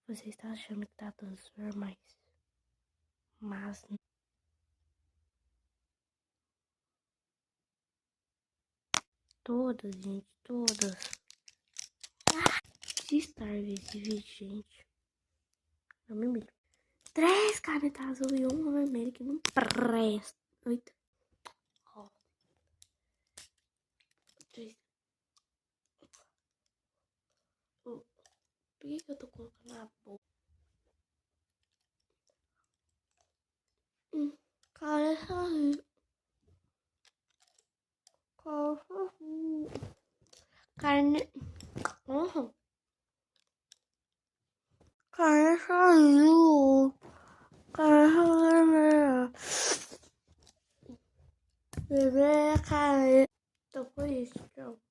Você está achando que tá tudo super mas todas, gente, todas. Desistar esse vídeo, gente. Não me milho. 3 canetas azul e uma vermelha que não presta. 8. Ó. 3. Por que eu tô colocando na boca? Cara, carne. Carne saiu. Carne vermelha. Bebê, carne. Então foi isso, tchau.